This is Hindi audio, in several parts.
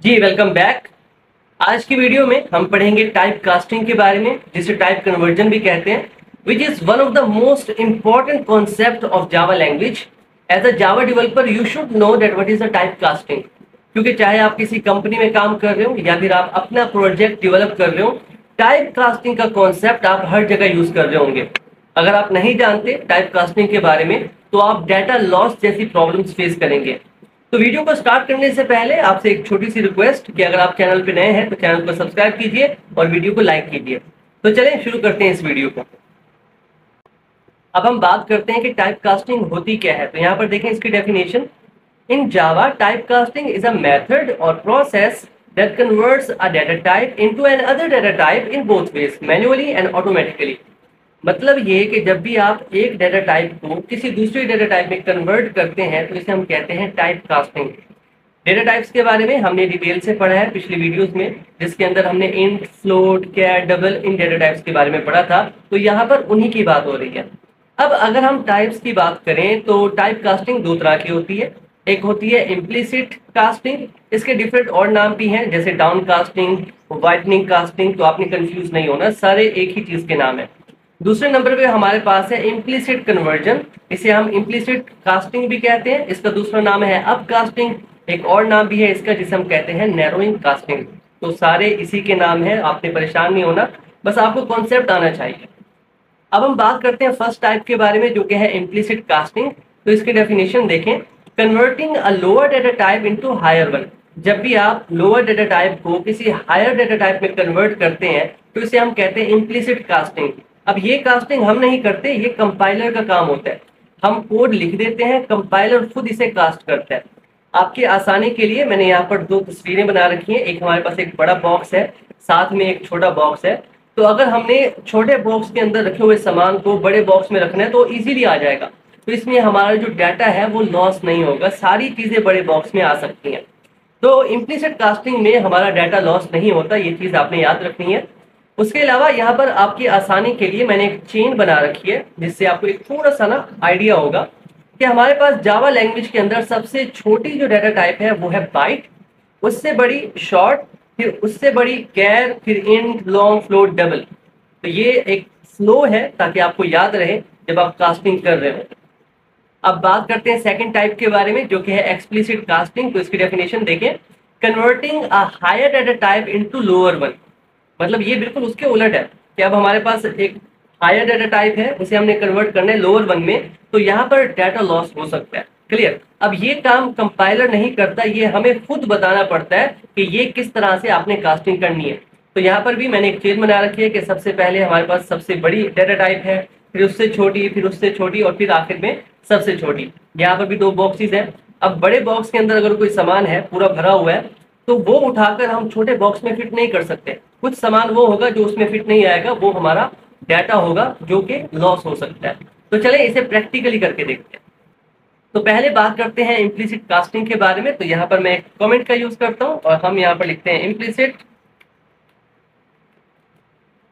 जी वेलकम बैक। आज की वीडियो में हम पढ़ेंगे टाइप कास्टिंग के बारे में, जिसे टाइप कन्वर्जन भी कहते हैं, which is one of the most important concept of Java language. As a Java developer you should know that what is a type casting, क्योंकि चाहे आप किसी कंपनी में काम कर रहे हो या फिर आप अपना प्रोजेक्ट डेवलप कर रहे हो, टाइप कास्टिंग का कॉन्सेप्ट आप हर जगह यूज कर रहे होंगे। अगर आप नहीं जानते टाइप कास्टिंग के बारे में तो आप डाटा लॉस जैसी प्रॉब्लम्स फेस करेंगे। तो वीडियो को स्टार्ट करने से पहले आपसे एक छोटी सी रिक्वेस्ट कि अगर आप चैनल पे नए हैं तो चैनल को सब्सक्राइब कीजिए और वीडियो को लाइक कीजिए। तो चलें शुरू करते हैं इस वीडियो को। अब हम बात करते हैं कि टाइप कास्टिंग होती क्या है। तो यहाँ पर देखें इसकी definition. In Java type casting is a method और process that converts a data type into another data type in both ways, manually and automatically। मतलब ये कि जब भी आप एक डेटा टाइप को किसी दूसरे डेटा टाइप में कन्वर्ट करते हैं तो इसे हम कहते हैं टाइप कास्टिंग। डेटा टाइप्स के बारे में हमने डिटेल से पढ़ा है पिछली वीडियोस में, जिसके अंदर हमने इंट, फ्लोट, कैर, डबल इन डेटा टाइप्स के बारे में पढ़ा था। तो यहाँ पर उन्हीं की बात हो रही है। अब अगर हम टाइप्स की बात करें तो टाइप कास्टिंग दो तरह की होती है। एक होती है इम्प्लिसिट कास्टिंग, इसके डिफरेंट और नाम भी हैं जैसे डाउन कास्टिंग, वाइटनिंग कास्टिंग। तो आपने कंफ्यूज नहीं होना, सारे एक ही चीज के नाम है। दूसरे नंबर पे हमारे पास है इम्प्लिसिट कन्वर्जन, इसे हम इम्प्लिसिट कास्टिंग भी कहते हैं। इसका दूसरा नाम है अप कास्टिंग। एक और नाम भी है इसका जिसे हम कहते हैं नैरोइंग कास्टिंग। तो सारे इसी के नाम है, आपने परेशान नहीं होना, बस आपको कॉन्सेप्ट आना चाहिए। अब हम बात करते हैं फर्स्ट टाइप के बारे में, जो कि है इम्प्लिसिट कास्टिंग। तो इसकी डेफिनेशन देखें। Converting a lower data type into higher one. जब भी आप लोअर डेटा टाइप को किसी हायर डेटा टाइप में कन्वर्ट करते हैं तो इसे हम कहते हैं इम्प्लिसिट कास्टिंग। अब ये कास्टिंग हम नहीं करते, ये कंपाइलर का काम होता है। हम कोड लिख देते हैं, कंपाइलर खुद इसे कास्ट करता है। आपकी आसानी के लिए मैंने यहाँ पर दो तस्वीरें बना रखी हैं। एक हमारे पास एक बड़ा बॉक्स है, साथ में एक छोटा बॉक्स है। तो अगर हमने छोटे बॉक्स के अंदर रखे हुए सामान को बड़े बॉक्स में रखना है तो इजीली आ जाएगा। तो इसमें हमारा जो डाटा है वो लॉस नहीं होगा, सारी चीजें बड़े बॉक्स में आ सकती हैं। तो इम्प्लिसिट कास्टिंग में हमारा डाटा लॉस नहीं होता, ये चीज आपने याद रखनी है। उसके अलावा यहाँ पर आपकी आसानी के लिए मैंने एक चेन बना रखी है, जिससे आपको एक थोड़ा सा ना आइडिया होगा कि हमारे पास जावा लैंग्वेज के अंदर सबसे छोटी जो डाटा टाइप है वो है बाइट, उससे बड़ी शॉर्ट, फिर उससे बड़ी कैर, फिर इंट, लॉन्ग, फ्लोट, डबल। तो ये एक फ्लो है ताकि आपको याद रहे जब आप कास्टिंग कर रहे हो। अब बात करते हैं सेकंड टाइप के बारे में, जो कि है एक्सप्लिसिट कास्टिंग। तो इसकी डेफिनेशन देखें। Converting a higher data type into lower one. मतलब ये बिल्कुल उसके उलट है कि अब हमारे पास एक हायर डाटा टाइप है, उसे हमने कन्वर्ट करना है लोअर वन में, तो यहाँ पर डाटा लॉस हो सकता है। क्लियर। अब ये काम कंपाइलर नहीं करता, ये हमें खुद बताना पड़ता है कि ये किस तरह से आपने कास्टिंग करनी है। तो यहाँ पर भी मैंने एक चेन बना रखी है कि सबसे पहले हमारे पास सबसे बड़ी डाटा टाइप है, फिर उससे छोटी, फिर उससे छोटी और फिर आखिर में सबसे छोटी। यहाँ पर भी दो बॉक्सेस हैं। अब बड़े बॉक्स के अंदर अगर कोई सामान है पूरा भरा हुआ है तो वो उठाकर हम छोटे बॉक्स में फिट नहीं कर सकते। कुछ सामान वो होगा जो उसमें फिट नहीं आएगा, वो हमारा डाटा होगा जो कि लॉस हो सकता है। तो चले इसे प्रैक्टिकली करके देखते हैं। तो पहले बात करते हैं इम्प्लिसिट कास्टिंग के बारे में। तो यहाँ पर मैं एक कमेंट का यूज करता हूँ और हम यहाँ पर लिखते हैं इम्प्लिसिट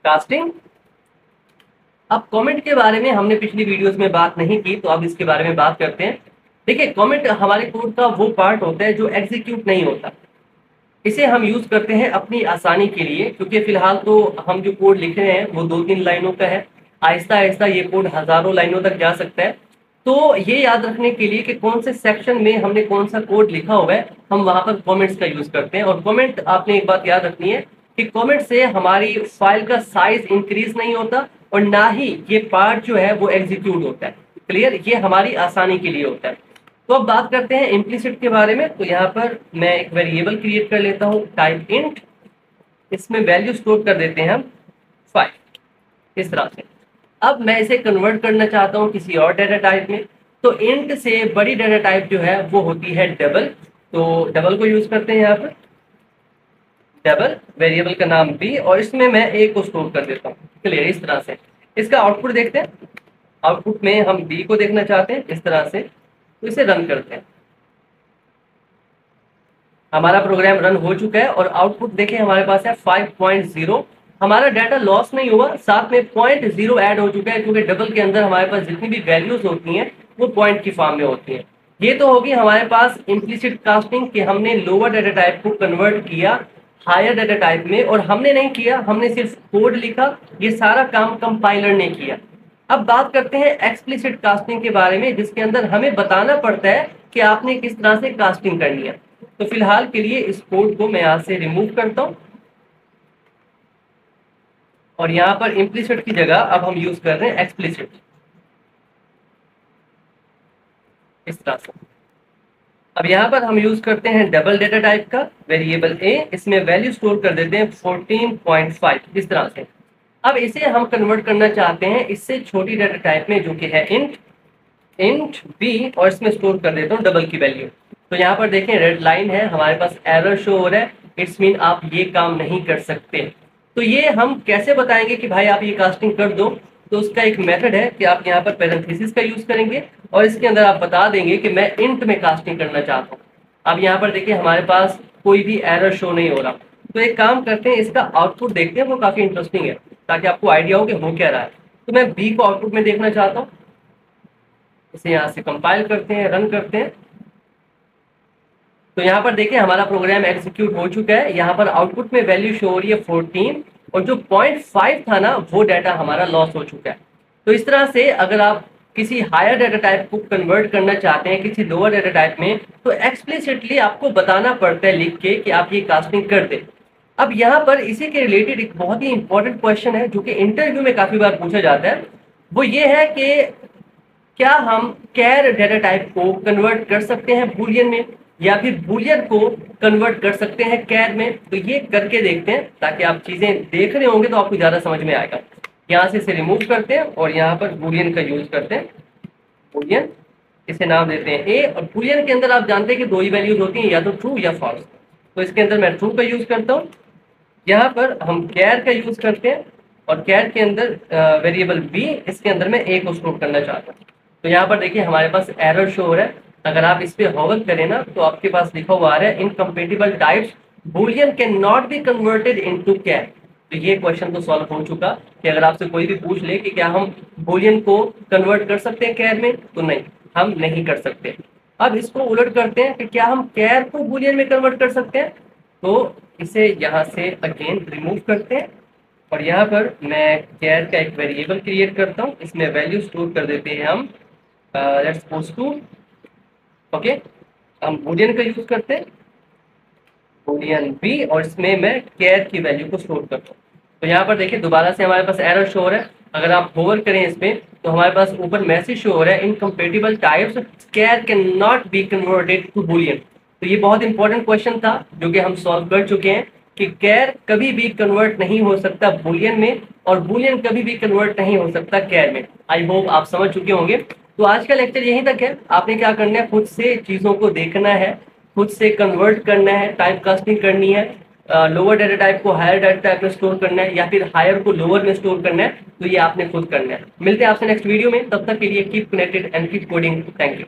कास्टिंग। अब कमेंट के बारे में हमने पिछली वीडियोस में बात नहीं की, तो अब इसके बारे में बात करते हैं। देखिए, कमेंट हमारे कोड का वो पार्ट होता है जो एग्जीक्यूट नहीं होता। इसे हम यूज करते हैं अपनी आसानी के लिए, क्योंकि फिलहाल तो हम जो कोड लिख रहे हैं वो 2-3 लाइनों का है। आहिस्ता आहिस्ता ये कोड हजारों लाइनों तक जा सकता है। तो ये याद रखने के लिए कि कौन से सेक्शन में हमने कौन सा कोड लिखा हुआ है, हम वहां पर कमेंट्स का यूज करते हैं। और कमेंट, आपने एक बात याद रखनी है कि कमेंट से हमारी फाइल का साइज इंक्रीज नहीं होता और ना ही ये पार्ट जो है वो एग्जीक्यूट होता है। क्लियर, ये हमारी आसानी के लिए होता है। तो अब बात करते हैं इम्प्लिसिट के बारे में। तो यहाँ पर मैं एक वेरिएबल क्रिएट कर लेता हूँ टाइप इंट। इसमें वैल्यू स्टोर कर देते हैं हम 5, इस तरह से। अब मैं इसे कन्वर्ट करना चाहता हूँ किसी और डाटा टाइप में। तो इंट से बड़ी डाटा टाइप जो है वो होती है डबल। तो डबल को यूज करते हैं यहाँ पर, डबल वेरिएबल का नाम बी, और इसमें मैं ए को स्टोर कर देता हूँ। क्लियर, इस तरह से। इसका आउटपुट देखते हैं। आउटपुट में हम बी को देखना चाहते हैं इस तरह से। तो इसे रन करते हैं। हमारा प्रोग्राम रन हो चुका है और आउटपुट देखें हमारे पास है 5.0। हमारा डाटा लॉस नहीं हुआ, साथ में 0.0 ऐड हो चुका है, क्योंकि डबल के अंदर हमारे पास जितनी भी वैल्यूज होती हैं वो पॉइंट की फॉर्म में होती हैं। ये तो होगी हमारे पास इम्प्लिसिट कास्टिंग कि हमने लोअर डाटा टाइप को कन्वर्ट किया हायर डाटा टाइप में, और हमने नहीं किया, हमने सिर्फ कोड लिखा, ये सारा काम कंपाइलर ने किया। अब बात करते हैं एक्सप्लिसिट कास्टिंग के बारे में, जिसके अंदर हमें बताना पड़ता है कि आपने किस तरह से कास्टिंग करनी है। तो फिलहाल के लिए इस कोड को मैं यहां से रिमूव करता हूं और यहां पर इम्प्लिसिट की जगह अब हम यूज कर रहे हैं एक्सप्लिसिट, इस तरह से। अब यहाँ पर हम यूज करते हैं डबल डेटा टाइप का वेरिएबल ए, इसमें वैल्यू स्टोर कर देते हैं 14.5 इस तरह से। अब इसे हम कन्वर्ट करना चाहते हैं इससे छोटी डेटा टाइप में, जो कि है इंट बी, और इसमें स्टोर कर देता हूँ डबल की वैल्यू। तो यहाँ पर देखें रेड लाइन है, हमारे पास एरर शो हो रहा है, इट्स मीन आप ये काम नहीं कर सकते। तो ये हम कैसे बताएंगे कि भाई आप ये कास्टिंग कर दो? तो उसका एक मेथड है कि आप यहाँ पर पैरेंथेसिस का यूज करेंगे और इसके अंदर आप बता देंगे कि मैं इंट में कास्टिंग करना चाहता हूँ। अब यहाँ पर देखिए हमारे पास कोई भी एरर शो नहीं हो रहा। तो एक काम करते हैं, इसका आउटपुट देखते हैं, वो काफी इंटरेस्टिंग है ताकि आपको आइडिया हो कि हो क्या रहा है। तो मैं बी को आउटपुट में देखना चाहता हूँ। इसे यहाँ से कंपाइल करते हैं, रन करते हैं। तो यहाँ पर देखिए हमारा प्रोग्राम एग्जीक्यूट हो चुका है। यहाँ पर आउटपुट में वैल्यू शो हो रही है 14, और जो 0.5 था ना वो डाटा हमारा लॉस हो चुका है। तो इस तरह से अगर आप किसी हायर डाटा टाइप को कन्वर्ट करना चाहते हैं किसी लोअर डाटा टाइप में, तो एक्सप्लिसिटली आपको बताना पड़ता है लिख के कि आप ये कास्टिंग कर दें। अब यहाँ पर इसी के रिलेटेड एक बहुत ही इंपॉर्टेंट क्वेश्चन है जो कि इंटरव्यू में काफी बार पूछा जाता है। वो ये है कि क्या हम कैर डाटा टाइप को कन्वर्ट कर सकते हैं बूलियन में, या फिर बूलियन को कन्वर्ट कर सकते हैं कैर में? तो ये करके देखते हैं ताकि आप चीजें देख रहे होंगे तो आपको ज्यादा समझ में आएगा। यहाँ से इसे रिमूव करते हैं और यहाँ पर बूलियन का यूज करते हैं। बूलियन, इसे नाम देते हैं ए, और बूलियन के अंदर आप जानते हैं कि दो ही वैल्यूज होती हैं, या तो ट्रू या फॉल्स। तो इसके अंदर मैं ट्रू का यूज करता हूँ। यहाँ पर हम कैर का यूज करते हैं और कैर के अंदर वेरिएबल बी, इसके अंदर मैं ए को स्टोर करना चाहता हूँ। तो यहाँ पर देखिए हमारे पास एरर शो हो रहा है। अगर आप इस पे होवर करें ना तो आपके पास लिखा हुआ आ रहा है incompatible types boolean can not be converted into char. तो ये क्वेश्चन तो सॉल्व हो चुका कि अगर आपसे कोई भी पूछ ले कि क्या हम बूलियन को कन्वर्ट कर सकते हैं कैर में, तो नहीं, हम नहीं कर सकते। अब इसको उलट करते हैं कि क्या हम कैर को बूलियन में कन्वर्ट कर सकते हैं? तो इसे यहाँ से अगेन रिमूव करते हैं और यहाँ पर मैं कैर का एक वेरिएबल क्रिएट करता हूँ। इसमें वैल्यू स्टोर कर देते हैं हम लेट्स सपोज टू, ओके, हम बूलियन का यूज करते हैं बूलियन बी, और इसमें मैं कैर की वैल्यू को स्टोर करता हूँ। तो यहाँ पर देखिए दोबारा से हमारे पास एरर शो हो रहा है। अगर आप होवर करें इस पे तो हमारे पास ऊपर मैसेज शो हो रहा है incompatible types char can not be converted to boolean. तो ये बहुत इंपॉर्टेंट क्वेश्चन था जो कि हम सॉल्व कर चुके हैं कि कैर कभी भी कन्वर्ट नहीं हो सकता बूलियन में, और बूलियन कभी भी कन्वर्ट नहीं हो सकता कैर में। आई होप आप समझ चुके होंगे। तो आज का लेक्चर यहीं तक है। आपने क्या करना है, खुद से चीज़ों को देखना है, खुद से कन्वर्ट करना है, टाइप कास्टिंग करनी है, लोअर डाटा टाइप को हायर डाटा टाइप में स्टोर करना है, या फिर हायर को लोअर में स्टोर करना है। तो ये आपने खुद करना है। मिलते हैं आपसे नेक्स्ट वीडियो में, तब तक के लिए keep connected and keep coding. Thank you.